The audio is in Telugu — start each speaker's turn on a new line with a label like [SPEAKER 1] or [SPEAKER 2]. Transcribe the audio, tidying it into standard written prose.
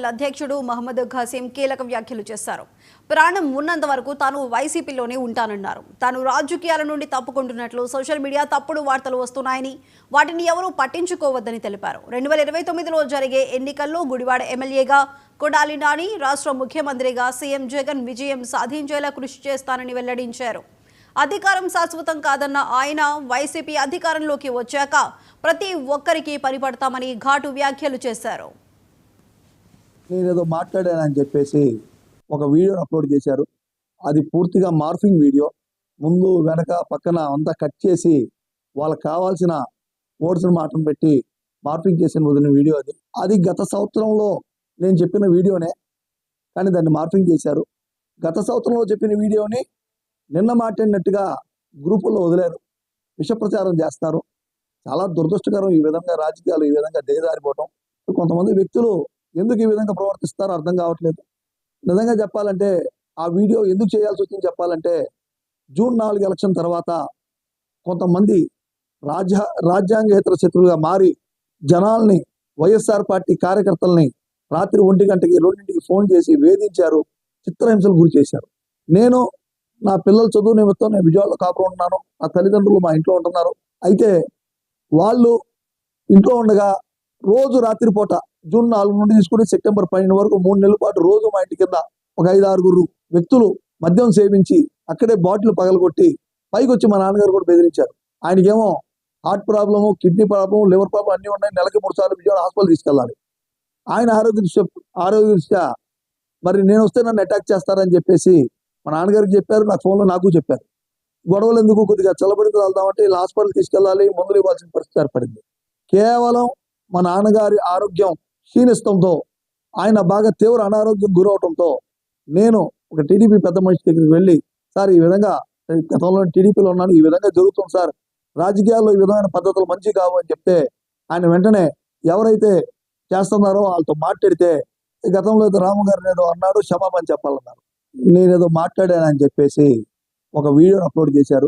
[SPEAKER 1] అధ్యక్షుడు మహమ్మద్ ఖాసిం కీలక వ్యాఖ్యలు చేశారు. ప్రాణం ఉన్నంత వరకు తాను వైసీపీలోనే ఉంటానన్నారు. తాను రాజకీయాల నుండి తప్పుకుంటున్నట్లు సోషల్ మీడియా తప్పుడు వార్తలు వస్తున్నాయని, వాటిని ఎవరూ పట్టించుకోవద్దని తెలిపారు. 2029లో జరిగే ఎన్నికల్లో గుడివాడ ఎమ్మెల్యేగా కొడాలి నాని, రాష్ట్ర ముఖ్యమంత్రిగా సీఎం జగన్ విజయం సాధించేలా కృషి చేస్తానని వెల్లడించారు. అధికారం శాశ్వతం కాదన్న ఆయన వైసీపీ అధికారంలోకి వచ్చాక ప్రతి ఒక్కరికి పనిపడతామని ఘాటు వ్యాఖ్యలు చేశారు.
[SPEAKER 2] నేనేదో మాట్లాడానని చెప్పేసి ఒక వీడియోని అప్లోడ్ చేశారు. అది పూర్తిగా మార్ఫింగ్ వీడియో. ముందు వెనక పక్కన అంతా కట్ చేసి వాళ్ళకి కావాల్సిన వర్డ్స్ని మాటను పెట్టి మార్ఫింగ్ చేసిన వదిలిన వీడియో అది. అది గత సంవత్సరంలో నేను చెప్పిన వీడియోనే, కానీ దాన్ని మార్ఫింగ్ చేశారు. గత సంవత్సరంలో చెప్పిన వీడియోని నిన్న మాట్లాడినట్టుగా గ్రూపుల్లో వదిలేరు, విష ప్రచారం చేస్తారు. చాలా దురదృష్టకరం ఈ విధంగా రాజకీయాలు ఈ విధంగా దిగజారిపోవటం. కొంతమంది వ్యక్తులు ఎందుకు ఈ విధంగా ప్రవర్తిస్తారో అర్థం కావట్లేదు. నిజంగా చెప్పాలంటే ఆ వీడియో ఎందుకు చేయాల్సి వచ్చింది చెప్పాలంటే, జూన్ 4 ఎలక్షన్ తర్వాత కొంతమంది రాజ్యాంగేతర శత్రువులుగా మారి జనాల్ని, వైఎస్ఆర్ పార్టీ కార్యకర్తల్ని రాత్రి 1 గంటకి 2ంటికి ఫోన్ చేసి వేధించారు, చిత్రహింసలు గురి చేశారు. నేను నా పిల్లల చదువు నిమిత్తం నేను విజయవాడలో కాపురం ఉంటున్నాను. నా తల్లిదండ్రులు మా ఇంట్లో ఉంటున్నారు. అయితే వాళ్ళు ఇంట్లో ఉండగా రోజు రాత్రిపూట జూన్ 4 నుండి తీసుకుని సెప్టెంబర్ 12 వరకు 3 నెలల పాటు రోజు మా ఇంటి కింద ఒక 5-6 వ్యక్తులు మద్యం సేవించి అక్కడే బాటిల్ పగలగొట్టి పైకి వచ్చి మా నాన్నగారు కూడా బెదిరించారు. ఆయనకేమో heart problem, kidney problem, liver problem అన్నీ ఉన్నాయి. నెలకి 3 సార్లు విజయవాడ హాస్పిటల్ తీసుకెళ్ళాలి. ఆయన ఆరోగ్య దృష్ట్యా మరి నేను వస్తే నన్ను అటాక్ చేస్తారని చెప్పేసి మా నాన్నగారికి చెప్పారు, నాకు ఫోన్లో నాకు చెప్పారు. గొడవలు ఎందుకు, కొద్దిగా చల్లబడితే వెళ్దామంటే ఇలా హాస్పిటల్ తీసుకెళ్ళాలి, మందులు ఇవ్వాల్సిన పరిస్థితి ఏర్పడింది. కేవలం మా నాన్నగారి ఆరోగ్యం క్షీణిస్తంతో, ఆయన బాగా తీవ్ర అనారోగ్యం గురవటంతో నేను ఒక టీడీపీ పెద్ద మనిషి దగ్గరికి వెళ్ళి, సార్ ఈ విధంగా గతంలో టీడీపీలో ఉన్నాను, ఈ విధంగా జరుగుతుంది సార్, రాజకీయాల్లో ఈ విధమైన పద్ధతులు మంచి కావు అని చెప్తే ఆయన వెంటనే ఎవరైతే చేస్తున్నారో వాళ్ళతో మాట్లాడితే, గతంలో ఏదో రాము గారిని ఏదో అన్నాడు, క్షమాపణ చెప్పాలన్నారు. నేనేదో మాట్లాడానని చెప్పేసి ఒక వీడియోని అప్లోడ్ చేశారు.